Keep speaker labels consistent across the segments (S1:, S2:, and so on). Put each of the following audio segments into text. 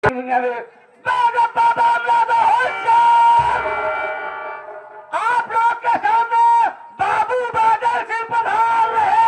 S1: आप लोग के सामने बाबू बादल सिंह पधार रहे।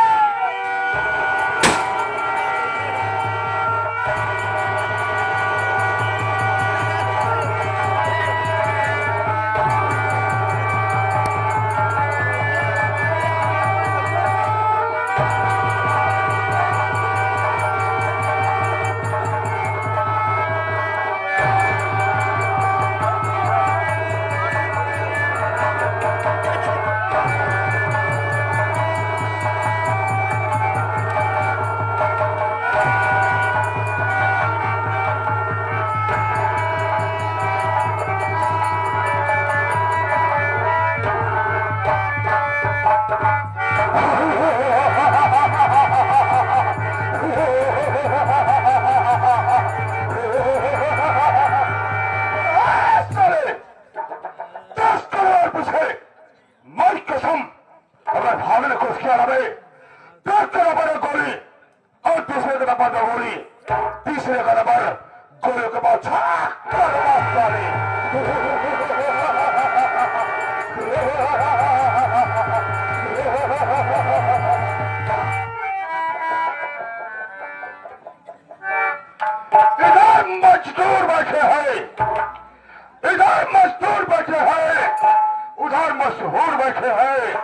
S1: मशहूर बैठे हैं।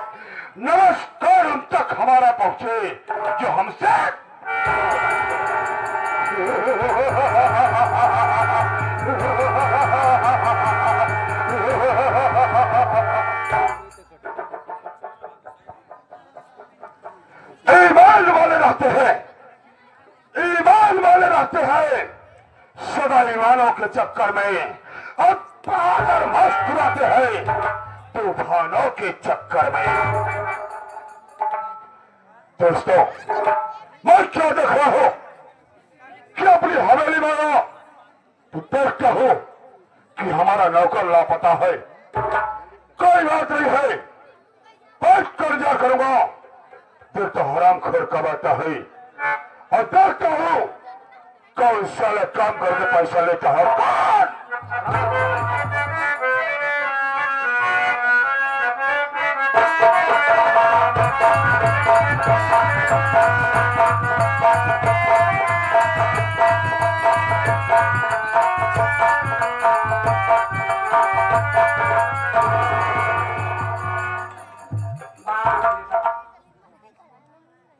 S1: नमस्कार उन तक हमारा पहुंचे जो हमसे ईमान वाले रहते हैं, ईमान वाले रहते हैं। सदा ईमानों के चक्कर में अब पागल मस्त रहते हैं तूफानों के चक्कर में। दोस्तों, मैं क्या देख रहा हूं कि अपनी हवेली में आया तो देखता हूं कि हमारा नौकर लापता है। कोई बात नहीं है, बैठ कर जा करूंगा। देखता हराम खोर कब आता है और देखता हूं कौन साले काम करके पैसा लेता है।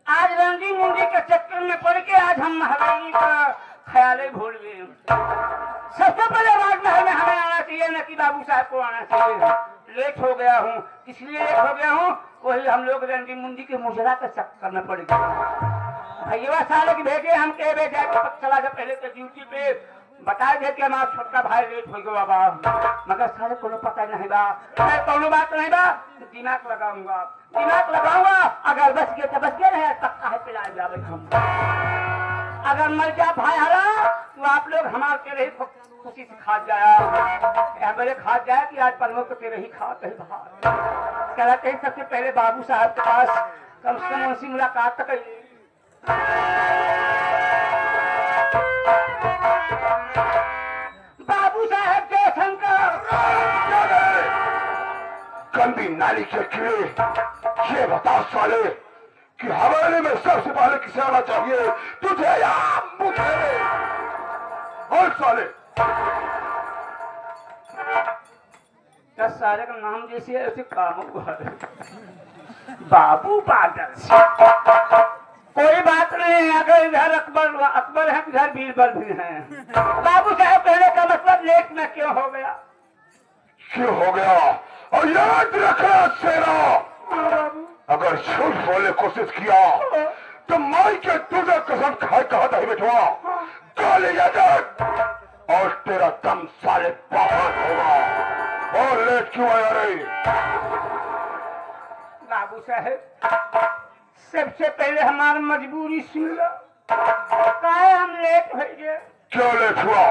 S1: आज रंगी मुंडी के चक्कर में पड़ के आज हम हवेली का ख्याल ही भूल गए। सबसे पहले राजमहल में हमें आना चाहिए, न कि बाबू साहब को आना चाहिए। लेट हो गया हूँ, इसलिए लेट हो गया हूँ। वही हम लोग रंगी मुंडी के मुजरा के चक्कर में पड़ गए। भैया साले की भेजे हम के भेजा चला गया पहले तो ड्यूटी पे बता दे कि हमारा छोटा भाई लेट हो गया बाबा, मगर सारे को पता नहीं बा। कोनो बात नहीं बा, दिमाग लगाऊंगा। अगर बच गए तो बच गए, नहीं पक्का है पिला जावे हम। अगर मर जा भाई हरा तो आप लोग हमारे तेरे ही खुशी से खा जाया, मेरे खा जाए कि आज पलवों को तेरे ही खाते ही बाहर कहते हैं। सबसे पहले बाबू साहब के पास कम से कम उनसे मुलाकात तक बाबू साहब जयशंकर गंदी नाली के कीड़े, ये बता साले कि हवेली में सबसे पहले किसे आना चाहिए, तुझे या मुझे? और साले 10 साले का नाम जैसे ऐसे काम हुआ है। बाबू बादल कोई बात नहीं। अगर इधर अकबर है, इधर बीरबल भी है। बाबू साहब कहने का मतलब लेट में क्यों हो गया? क्यों हो गया? और याद रखना शेरा, अगर झूठ बोलने कोशिश किया तो माई के तुझे कसम खाए कहा था बेटवा गाली और तेरा दम साले बाहर होगा। और लेट क्यों आया रे? बाबू साहब सबसे पहले हमारी मजबूरी सुन लो। काहे हम लेट हो गए? क्यों लेट हुआ?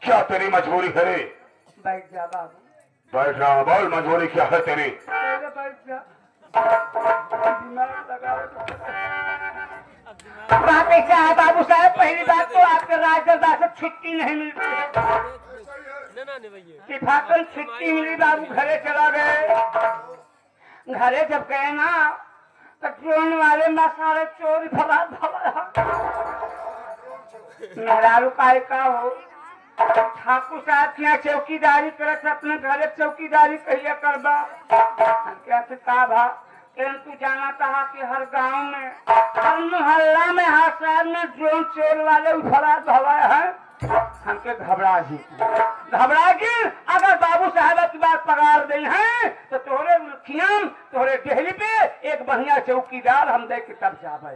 S1: क्या तेरी मजबूरी है रे? बैठ जा बाबू। बैठना बोल, मजबूरी क्या है तेरी? बैठ जा। बात ऐसा है बाबू साहब, पहली बात तो आपके राज दरबार से छुट्टी नहीं मिलती है। किफाकन छुट्टी मिली, बाबू घरे चला गए। घरे जब गए ना तो ट्रेन वाले में सारे चोरी फरार मेहरारू का हो। ठाकुर साहब के यहाँ चौकीदारी करत, अपने घरे चौकीदारी कहिए करबा। कैसे का भा तू जाना था कि हर गांव में, हर मोहल्ला में, हर शहर में ड्रोन चोर वाले फरार भवाए हैं। हमके घबरा जी अगर बाबू साहब की बात पगार दे हैं तो तोहरे खियाम तोहरे डेहली पे एक बढ़िया चौकीदार हम दे के तब जावे।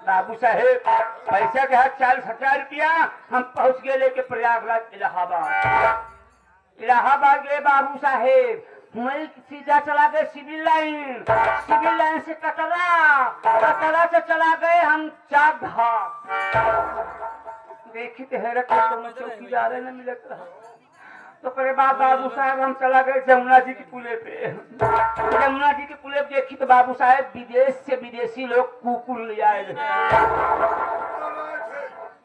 S1: बाबू साहेब पैसा के 40,000 रुपया हम पहुंच गए लेके प्रयागराज इलाहाबाद गए। बाबू साहेब मैं सीधा चला गए सिविल लाइन से कटरा से चला गए हम चाक घाट। देखी तो हैरत चौकीदार न मिले तो करे बाद बाबू साहब हम चला गए जमुना जी के पुले पे। जमुना जी के पुले पे देखी तो बाबू साहब विदेश से विदेशी लोग कुकुर ले आए।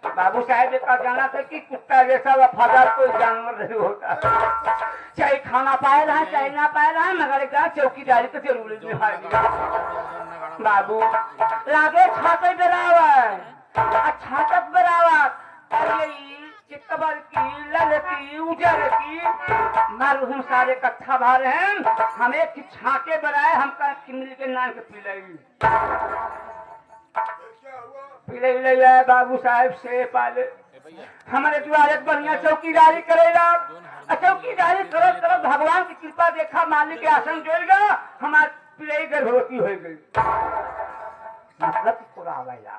S1: बाबू साहब का जाना था कि कुत्ता जैसा वफादार कोई जानवर नहीं होता, चाहे खाना पाए रहा चाहे ना पाए रहा, मगर एक चौकीदारी तो जरूर निभाएगी। बाबू लागे छाते छातक बराबर चितबर की ललकी उजर की मरहूम सारे इकट्ठा भार हैं। हमें कि छाके बनाए हम मिल के नान के पिले बाबू साहब से पाले हमारे द्वारे बढ़िया चौकीदारी करेगा। चौकीदारी करत भगवान की कृपा देखा, मालिक के आसन जोड़ेगा, हमारे पिले गर्भवती हो गई। मतलब पूरा आवेगा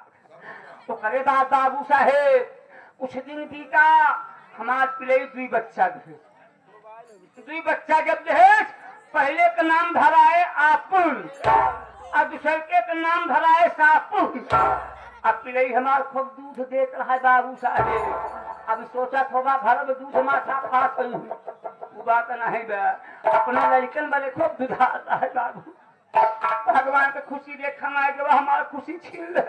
S1: तो करे बात बाबू साहेब कुछ दिन बीता, हमारे पिले दुई बच्चा जब दहेज पहले का नाम धराए आपुल और दूसरे का नाम धराए सापुल। अब पिले हमारे खूब दूध देता है बाबू साहेब। अब सोचा होगा घर में दूध माथा खात वो बात नहीं बे, अपने लड़कन वाले खूब दूध आता है बाबू। भगवान की खुशी देखना है कि हमारा खुशी छीन ले।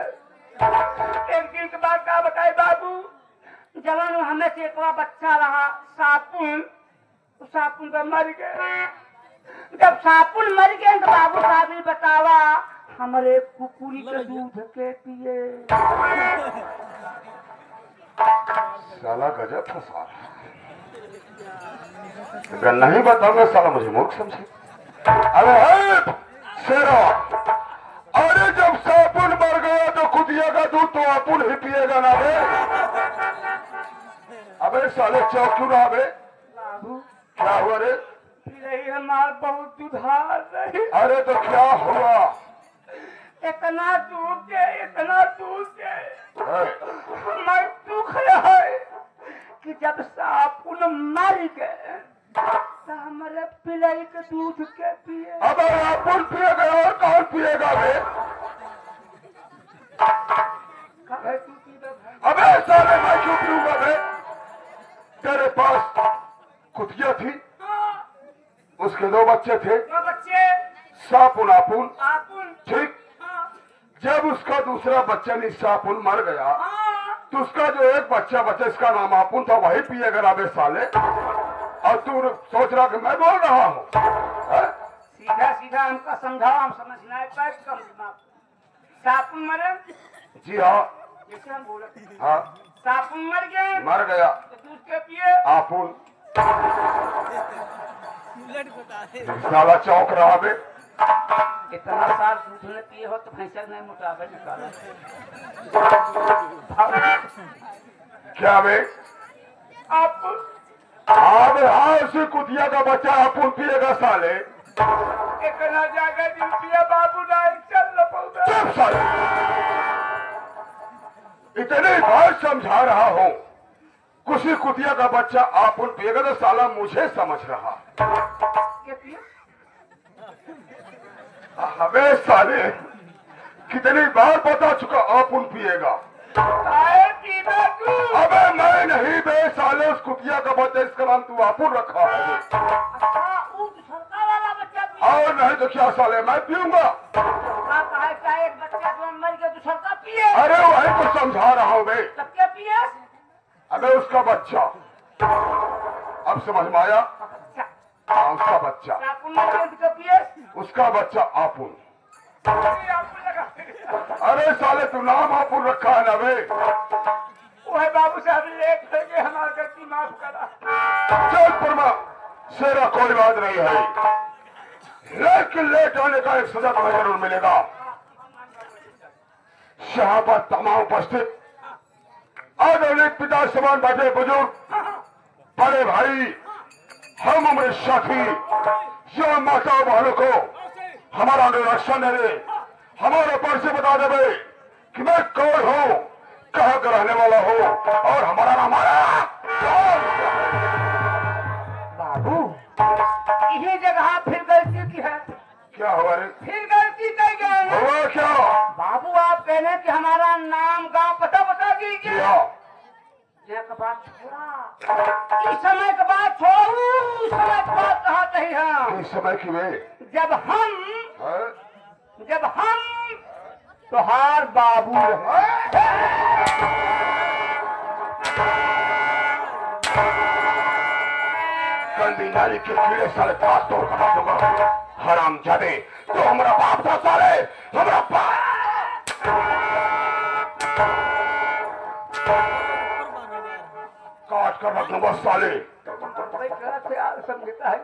S1: एक दिन के बाद क्या बताए बाबू, जवान हमें से एक बच्चा रहा सापुन तो मर गए। जब सापुन मर गए तो बाबू साहब ने बतावा हमारे कुकुरी के दूध के पिए।
S2: साला गजब था साला, अगर नहीं बताऊंगा साला मुझे मूर्ख समझे। अरे शेरा, अरे जब सापुन मर गया तो खुदिया का दूध तो अपुन ही पिएगा ना बे। अबे साले चौक क्यों रहा बे? क्या हुआ रे?
S1: हमारा बहुत दुधार रही।
S2: अरे तो क्या हुआ?
S1: इतना दूध के मैं दुख रहा है कि जब सापुन मर गए तो हमारे पिलाई के दूध के पिए।
S2: अब अपुन पिएगा और कौन पिएगा बे? अबे साले मैं क्यों पीऊंगा बे? तेरे पास कुतिया थी, उसके 2 बच्चे थे, सापुन आपुन, ठीक। जब उसका दूसरा बच्चा निशापुन मर गया तो उसका जो एक बच्चा बचा इसका नाम आपुन था वही पिएगा ना बे साले। और तू सोच रहा कि मैं बोल रहा हूँ?
S1: सीधा हमका समझाओ, हम समझना है। सापुन मरे?
S2: जी हाँ,
S1: जैसे हम बोले
S2: हाँ
S1: सापुन मर
S2: गया
S1: तो दूध के पिए
S2: आपुन। साला चौक रहा बे।
S1: इतना साल दूध ने पिए हो तो भैंसा नहीं मुटावे निकाला।
S2: क्या बे?
S1: आप
S2: हाँ उसी कुतिया का बच्चा अपुन पिएगा साले।
S1: इतना जाकर दिन पिया बाबू नहीं चल पाऊंगा।
S2: चुप साले, इतने बार समझा रहा हूँ कुछ कुतिया का बच्चा अपुन पिएगा तो साला मुझे समझ रहा। हमें साले कितनी बार बता चुका अपुन पिएगा। अबे मैं नहीं बे साले, उस कुतिया का बच्चा इसका नाम तू अपुन रखा है। और नहीं तो क्या साले मैं पीऊंगा?
S1: एक बच्चा जो मर गया
S2: अरे वही तो समझा रहा हूँ मैं।
S1: तब क्या पीएस?
S2: अबे उसका बच्चा, अब समझ में आया? हाँ उसका बच्चा, उसका बच्चा आपुन। अरे साले तू नाम आपुन रखा है ना बे।
S1: वह बाबू साहब लेट करके हमारी गलती माफ करा।
S2: चल परमा शेरा कोई बात नहीं है, लेकिन लेट आने का एक सजा तुम्हें जरूर मिलेगा। यहाँ पर तमाम उपस्थित आदरणीय पिता समान बैठे बुजुर्ग, बड़े भाई, हम उम्र साथी, जो माता बहनों को हमारा अनुरक्षण है, हमारे पर से बता दे कि मैं कौन हूँ, कहाँ का रहने वाला हूँ और हमारा नाम
S1: बाबू यही जगह फिर गलती की है।
S2: क्या हुआ रे?
S1: फिर गलती कर गए हैं।
S2: हुआ क्या?
S1: बाबू आप कह रहे हैं कि हमारा नाम गांव पता बता दीजिए। एक बात छोड़ा, इस समय के बाद छोड़ू, उस समय के बाद कहा कही है।
S2: इस समय की वे
S1: जब हम
S2: है?
S1: तोहार बाबू
S2: गंदी नाली के कीड़े साले घास तोड़ कर रख दूंगा। हराम जादे तो हमारा बाप था साले, हमारा बाप। काट कर रख दूंगा साले।
S1: समझता है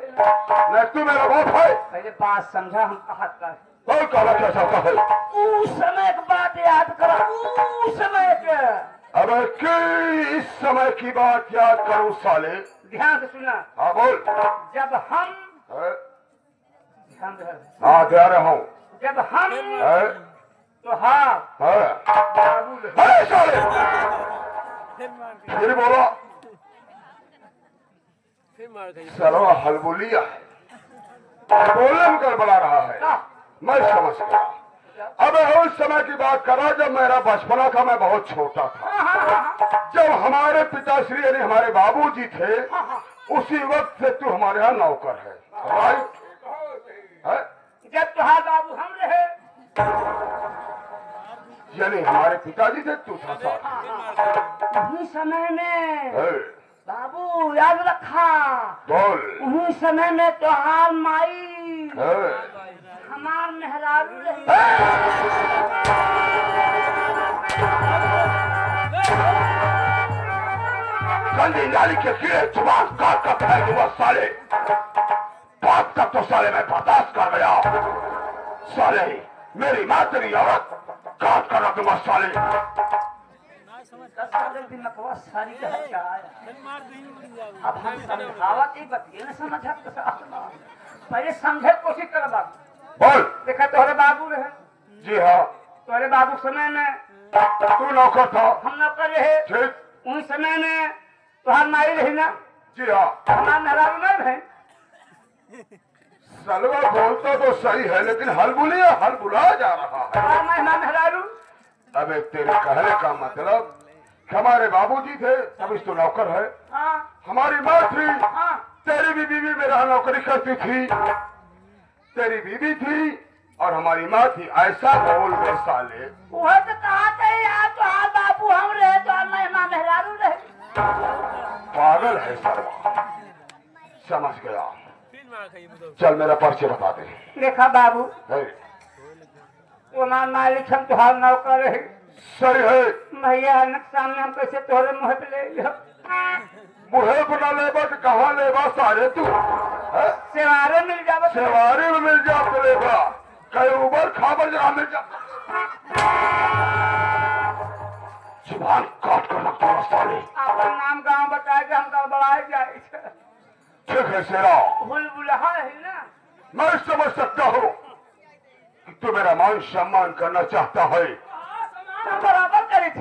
S2: नहीं तू मेरा बाप है।
S1: पहले बात समझा, हम कहा था
S2: कोई काला क्या चाहता है?
S1: उस समय की बात याद करा, उस समय के।
S2: अबे कि इस समय की बात याद करूं साले?
S1: ध्यान से सुना।
S2: हाँ बोल।
S1: जब हम
S2: है?
S1: ध्यान से।
S2: हाँ दे रहा हूँ।
S1: जब हम
S2: है?
S1: तो हाँ
S2: है?
S1: बाबू
S2: अरे साले फिर बोला सलवा हलबुलिया है, बोलने में गड़बड़ा रहा है। मैं समझ गया। अब उस समय की बात करा जब मेरा बचपना था, मैं बहुत छोटा था। जब हमारे पिताश्री यानी हमारे बाबूजी थे, उसी वक्त से तू हमारे यहाँ नौकर है, राइट? है?
S1: जब तुहार बाबू हम रहे,
S2: यानी हमारे पिताजी थे, तू था साथ।
S1: उन्हीं समय में
S2: है?
S1: बाबू याद रखा,
S2: बोल।
S1: उन्हीं समय में तुहार माई
S2: है?
S1: हमार मेहरारू रही।
S2: गंदी नाली के कीड़े जुबान काट कर फेंक दूंगा साले। बात तक तो साले मैं बर्दाश्त कर गया। साले मेरी माँ तेरी औरत काट कर रख दूंगा साले।
S1: सारी अब हम समझावत ही बतिए न समझा पहले समझे कोशिश कर बाबू।
S2: बोल।
S1: देखा तोहरे बाबू रहे।
S2: जी हाँ।
S1: तोहरे बाबू समय में
S2: तू नौकर था।
S1: हम नौकर रहे।
S2: ठीक।
S1: उन समय में तुहार माई रही ना।
S2: जी हाँ।
S1: हमारा मेहरारू नहीं रहे।
S2: सलवा बोलता तो सही है, लेकिन हलबुलिया हलबुला जा रहा है।
S1: तुहार माई हमारा मेहरारू।
S2: अबे तेरे कहने का मतलब हमारे बाबूजी थे तब इस तो नौकर है।
S1: हाँ
S2: हमारी माँ थी।
S1: हाँ
S2: तेरी भी बीवी मेरा नौकरी करती थी। तेरी बीवी थी और हमारी माँ थी। ऐसा बोल बे साले।
S1: वह तो कहा था यार तुहार बाबू हम रहे, तुहार माई हमारा मेहरारू रहे।
S2: पागल है सर्वा। समझ गया। चल मेरा परिचय बता दे।
S1: देखा बाबू
S2: है?
S1: वो हमार मालिक हम तुहार नौकर रहे।
S2: सही है।
S1: भैया सामने हम कैसे तोहरे मुँह पे ले लियो।
S2: मुहे बना लेबा कि कहाँ लेबा सारे तू?
S1: सेवारे मिल जावे।
S2: सेवारी में मिल जा तो लेबा, कहीं उबर खाबर जगह मिल जा। जुबान काट कर रख दूंगा साले।
S1: आपका नाम गांव बताए कि हम गड़बड़ाए जाए।
S2: ठीक है शेरा,
S1: बुलबुलहा है ना।
S2: मैं समझ सकता हूँ कि तू मेरा मान सम्मान करना चाहता है।
S1: बराबर करे थे।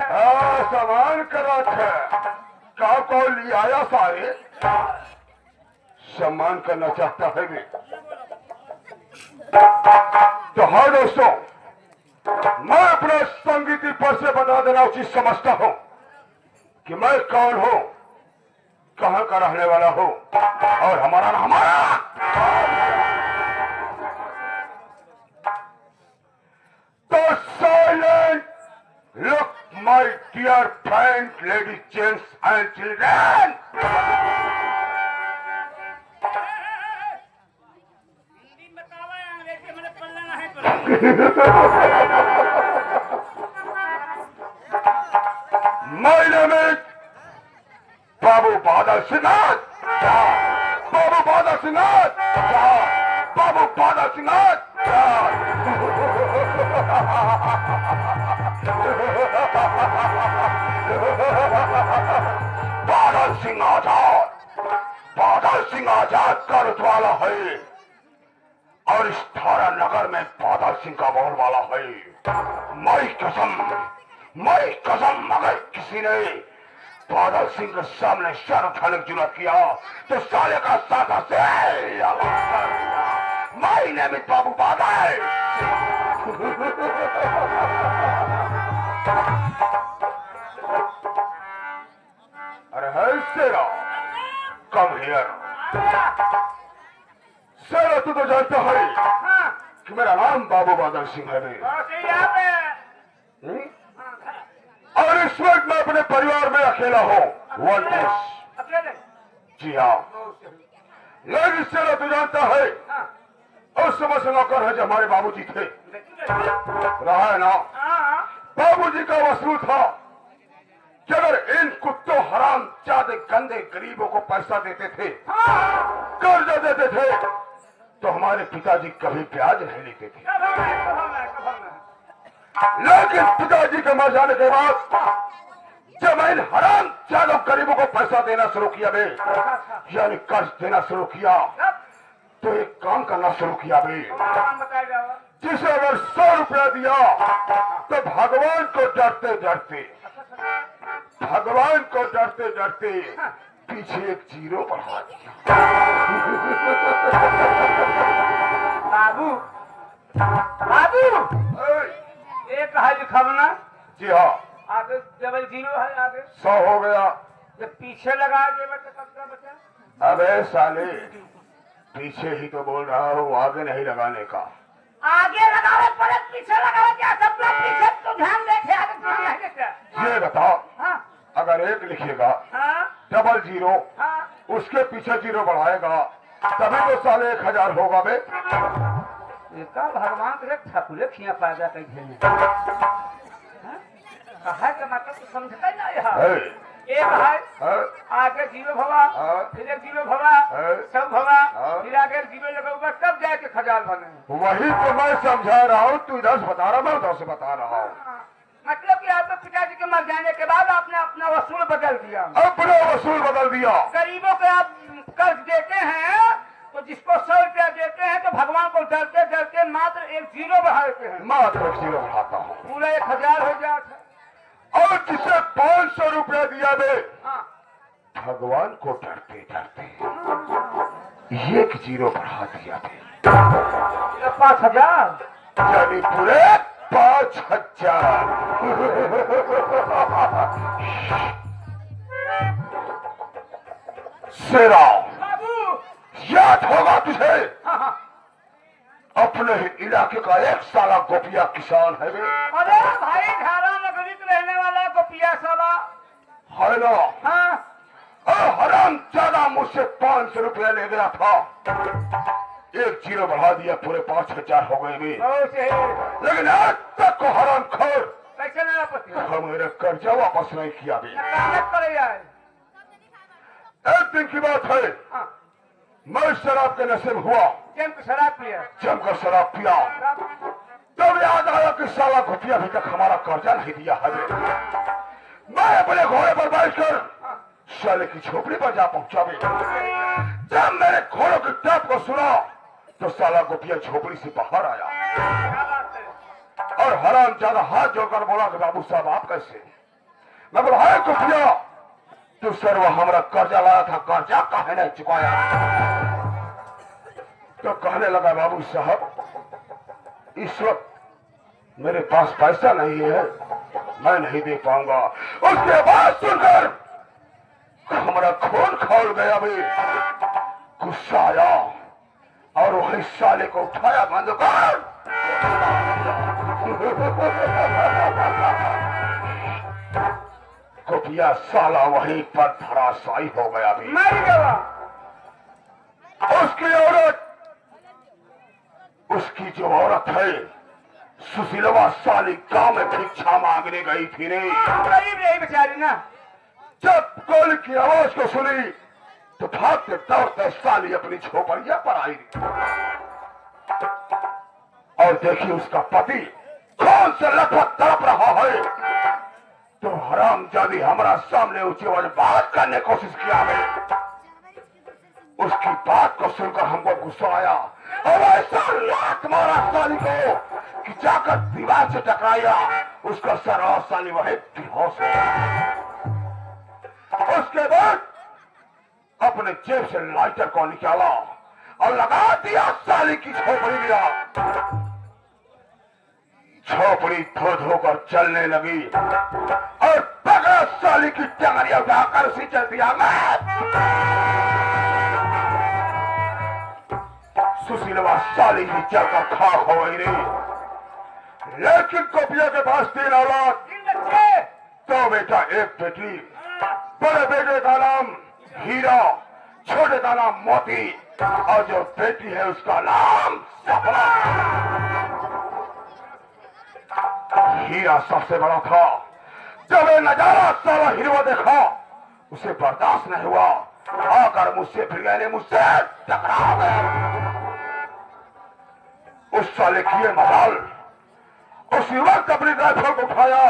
S2: सम्मान करा थे का कौन ले आया सारे? सम्मान करना चाहता है भी। तो हाँ दोस्तों, मैं अपना संगीती पर से बता देना उचित समझता हूँ कि मैं कौन हूँ, कहाँ का रहने वाला हूँ और हमारा नाम तो silent look dear friend, ladies, gents and children,
S1: Hindi बतावा अंग्रेजी में पढ़ना है तो
S2: My name is बाबू बादल सिंह, बाबू बादल सिंह, बाबू बादल सिंह, बादल सिंह आजाद, बादल सिंह आजाद का रखवाला है और इस थारा नगर में बादल सिंह का बोलवाला है। मैं कसम अगर किसी ने बादल सिंह के सामने सर उठाने की जुर्रत किया तो साले का साथा से माई नेम इज बाबू बादल। अरे है शेरा, कम हियर। शेरा तू तो जानता है कि मेरा नाम बाबू बादल सिंह है और इस वक्त मैं अपने परिवार में अकेला हूँ। One piece. जी हाँ, लेकिन इससे तू जानता है उस समय से नौकर है जो हमारे बाबूजी थे, रहा है ना। बाबूजी का वसूल था कि अगर इन कुत्तों हराम जादे गंदे गरीबों को पैसा देते थे, कर्जा देते थे, तो हमारे पिताजी कभी ब्याज नहीं लेते थे। लेकिन पिताजी के मर जाने के बाद जब इन हराम जादों गरीबों को पैसा देना शुरू किया बे, यानी कर्ज देना शुरू किया, तो एक काम करना शुरू किया बे, जिसे अगर 100 रुपया दिया तो भगवान को डरते डरते पीछे एक जीरो बढ़ा दिया।
S1: बाबू एक है लिखवना।
S2: जी हाँ,
S1: आगे डबल जीरो है, आगे
S2: 100 हो गया।
S1: जब पीछे लगा के बचा।
S2: अबे साले, पीछे ही तो बोल रहा हूँ, आगे नहीं लगाने का।
S1: आगे लगावे पड़े, पीछे लगावे क्या? सब लोग पीछे तो ध्यान देखे, आगे तो नहीं देखते।
S2: ये बताओ,
S1: हाँ
S2: अगर एक लिखेगा
S1: हाँ
S2: डबल जीरो,
S1: हाँ,
S2: उसके पीछे जीरो बढ़ाएगा तभी तो साले 1000 होगा बे।
S1: का भगवान के ठकुरे खिया पैदा कर देने कहा का मतलब तो समझता ही नहीं है। एक है आगे जीरो भवा, फिर एक जीरो भवा, सब भवा, फिर आगे जीरो लगेगा तब जाके 1000 बने।
S2: वही तो मैं समझा रहा हूँ, तू 10 बता रहा, मैं 10 बता रहा हूँ।
S1: मतलब कि आपके पिताजी के मर जाने के बाद आपने अपना वसूल बदल दिया।
S2: अपना वसूल बदल दिया।
S1: गरीबों को आप कर्ज देते हैं तो जिसको 100 रुपया देते हैं तो भगवान को डरते डरते मात्र एक जीरो बढ़ाते हैं।
S2: मात्र एक जीरो बढ़ाता हूँ,
S1: पूरा 1000 हो जाता।
S2: और जिसे 500 रुपया दिया बे,
S1: हाँ
S2: भगवान को डरते डरते एक जीरो बढ़ा दिया बे,
S1: 5000
S2: यानी पूरे 5000। शेरा, याद होगा तुझे, अपने ही इलाके का एक साला गोपिया किसान है बे।
S1: अरे भाई धारा नगरी में रहने वाला गोपिया साला
S2: है ना।
S1: हाँ
S2: हराम ज्यादा मुझसे 500 रुपया ले गया था, एक जीरो बढ़ा दिया, पूरे 5000 हो गए बे। लेकिन आज तक को हराम खोर
S1: कैसे नहीं वापस
S2: मेरे कर्जा वापस नहीं किया बे।
S1: करे जाए।
S2: एक दिन की बात है, मैं शराब के नशे में हुआ,
S1: शराब पिया,
S2: जमकर शराब पिया, तब याद आया कि साला गोपिया अभी तक हमारा कर्जा नहीं दिया है। मैं अपने घोड़े पर बैठकर साले की झोपड़ी पर जा पहुंचा बे। जब मेरे घोड़ों की टाप को सुना तो साला गोपिया झोपड़ी से बाहर आया और हराम ज्यादा हाथ जोड़कर बोला कि बाबू साहब आप कैसे? मैं बोला है गोपिया, तू सर वो हमारा कर्जा लाया था, कर्जा काहे नहीं चुकाया? तो कहने लगा बाबू साहब इस वक्त मेरे पास पैसा नहीं है, मैं नहीं दे पाऊंगा। उसके बाद सुनकर हमारा खून खौल गया भाई, गुस्सा आया और वही साले को उठाया बंदूक। कुटिया साला वहीं पर धराशायी हो गया भी।
S1: मर गया।
S2: उसकी औरत, उसकी जो औरत है सुशीलवा साली गांव में भिक्षा मांगने गई थी रे।
S1: गरीब रही बेचारी ना।
S2: जब गोली की आवाज को सुनी तो भागते दौड़ते साली अपनी झोपड़िया पर आई और देखी उसका पति कौन से लथपथ तड़प रहा है। तो हरामजादी हमारा सामने ऊंची आवाज बात करने की कोशिश किया है। उसकी बात को सुनकर हमको गुस्सा आया और ऐसा लात मारा साली को कि जाकर दीवार से टकराया। उसका सर और साली वही बेहोश हो गया। उसके बाद अपने जेब से लाइटर को निकाला और लगा दिया साली की झोपड़ी में आग। झोपड़ी धो धो कर चलने लगी और पकड़ा साली की टंगरिया उठाकर उसी चल दिया। सुशीलवा साली ही चलकर खाक हो गई रे। लेकिन गोपिया के पास 3 औलाद, 2 बेटा 1 बेटी। बड़े बेटे का नाम हीरा, छोटे का नाम मोती और जो बेटी है उसका नाम सपना। हीरा सबसे बड़ा था। जब ये नजारा साला हीरो देखा उसे बर्दाश्त नहीं हुआ। आकर मुझसे फिर गए, मुझसे टकरा गया। उस साले किए मजाल, उसी वक्त अपनी राइफल को उठाया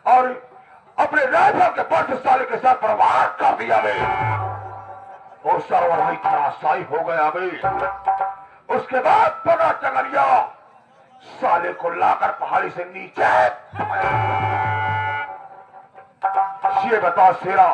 S2: और अपने राइफल के पर साले के साथ प्रवाह कर दिया बे। वो साला वही धराशायी हो गया बे। उसके बाद पकड़ा टंगरिया, साले को लाकर पहाड़ी से नीचे। ये बता शेरा,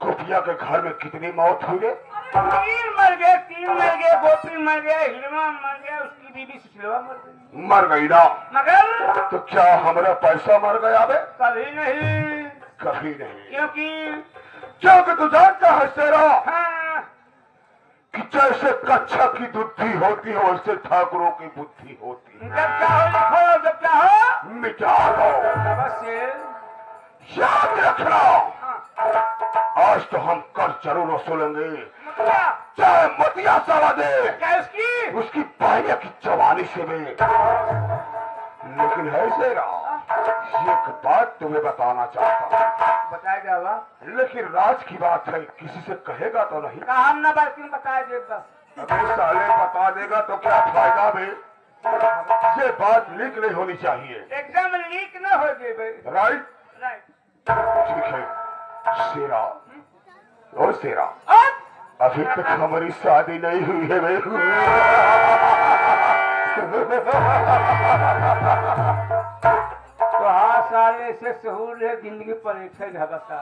S2: गोपिया के घर में कितनी मौत हुई है?
S1: 3 मर गए, 3 मर गए। गोपी मर गए, हिलवा मर गया, उसकी बीबी सुशीलवा मर गई।
S2: मर गई ना?
S1: मगर
S2: तो क्या हमारा पैसा मर गया बे?
S1: कभी नहीं,
S2: कभी नहीं।
S1: क्योंकि
S2: तू जानता है शेरा,
S1: हाँ,
S2: कि जैसे कच्छा की बुद्धि होती है वैसे ठाकुरों की बुद्धि होती है।
S1: जब चाहो लिखो, जब चाहो
S2: मिटा दो।
S1: बस
S2: याद रखना, आज तो हम कर जरूर वसूलेंगे, चाहे मोतिया साला दे।
S1: क्या
S2: उसकी बहनिया की जवानी से भी। लेकिन है शेरा, एक बात तुम्हें बताना चाहता हूँ।
S1: बताया जावा,
S2: लेकिन राज की बात है, किसी से कहेगा तो नहीं?
S1: हम ना बाकी बताया देगा।
S2: अगर साले बता देगा तो क्या फायदा भी? ये बात लीक नहीं होनी चाहिए।
S1: एकदम लीक न हो जाए।
S2: राइट?
S1: राइट,
S2: ठीक है शेरा। ओ शेरा, अभी तक हमारी शादी नहीं हुई है बे।
S1: तो हाँ सारे से सहूर है, जिंदगी परेखे झगता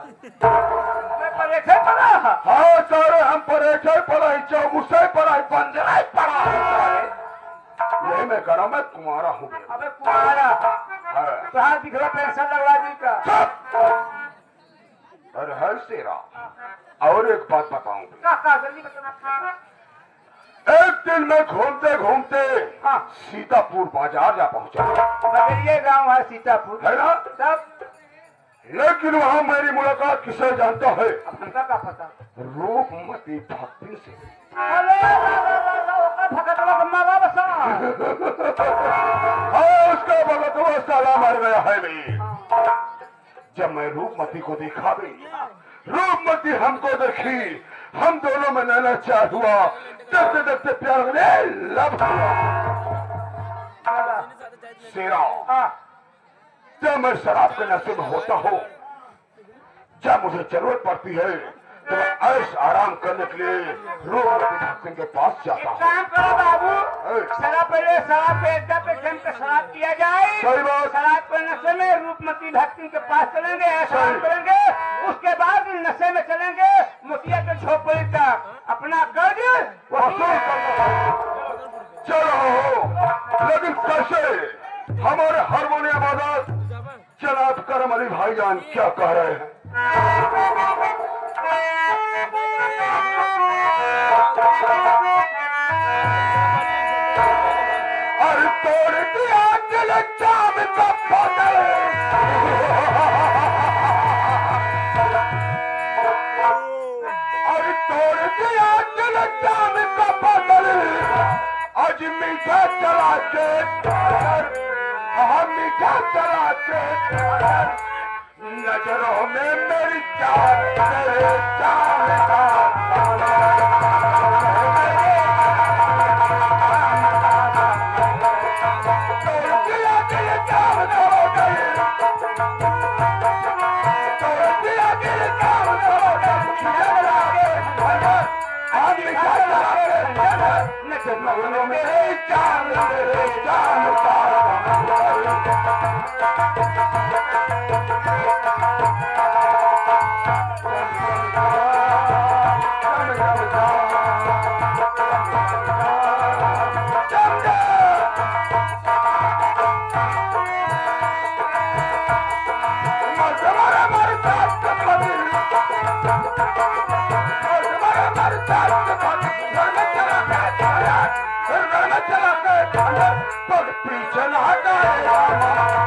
S1: परेखे पड़ा।
S2: हाँ सारे हम परेखे पड़ा ही, चौमुसे पड़ा ही, बंजरा पड़ा है। यही मैं करा, मैं कुमारा हूँ।
S1: अबे कुमारा कहाँ दिख रहा? पेंशन लगवा दी का?
S2: अरे है शेरा, और एक बात बताऊंगा।
S1: जल्दी बताना।
S2: एक दिन मैं घूमते घूमते सीतापुर बाजार जा पहुंचा।
S1: बगलिए गांव है सीतापुर,
S2: है ना?
S1: तब
S2: लेकिन वहाँ मेरी मुलाकात किसे जानता है?
S1: अपना का पता?
S2: रूपमती भक्ति से। उसका भगतवा साला मर गया है भाई। जब मैं रूपमती को देखा भी, रूपमती हमको देखी, हम दोनों में नैना चार हुआ। देखते देखते प्यार लब हुआ। शेरा, जब मैं शराब के नशे में होता हूँ, जब मुझे जरूरत पड़ती है तो मैं ऐश आराम करने के लिए रूपमती भक्ति के पास जाता हूँ।
S1: काम करो बाबू, शराब पहले शराब पे शराब किया जाए।
S2: सही बात।
S1: शराब के नशे में रूपमती भक्ति के पास चलेंगे, ऐसा करेंगे, उसके बाद नशे में चलेंगे मोतिया के झोपड़ी तक, अपना कर्ज वसूल करना।
S2: चलो, लेकिन कैसे? हमारे हारमोनियम आजाद जनाब करम अली भाईजान क्या कह रहे हैं? और तोड़ दिया दिल चाम का बोतल। दिल जान का बदल आज मीठा चला के मीठा चला के नजरों में मेरी जान तेरे जान का पीछे हटाए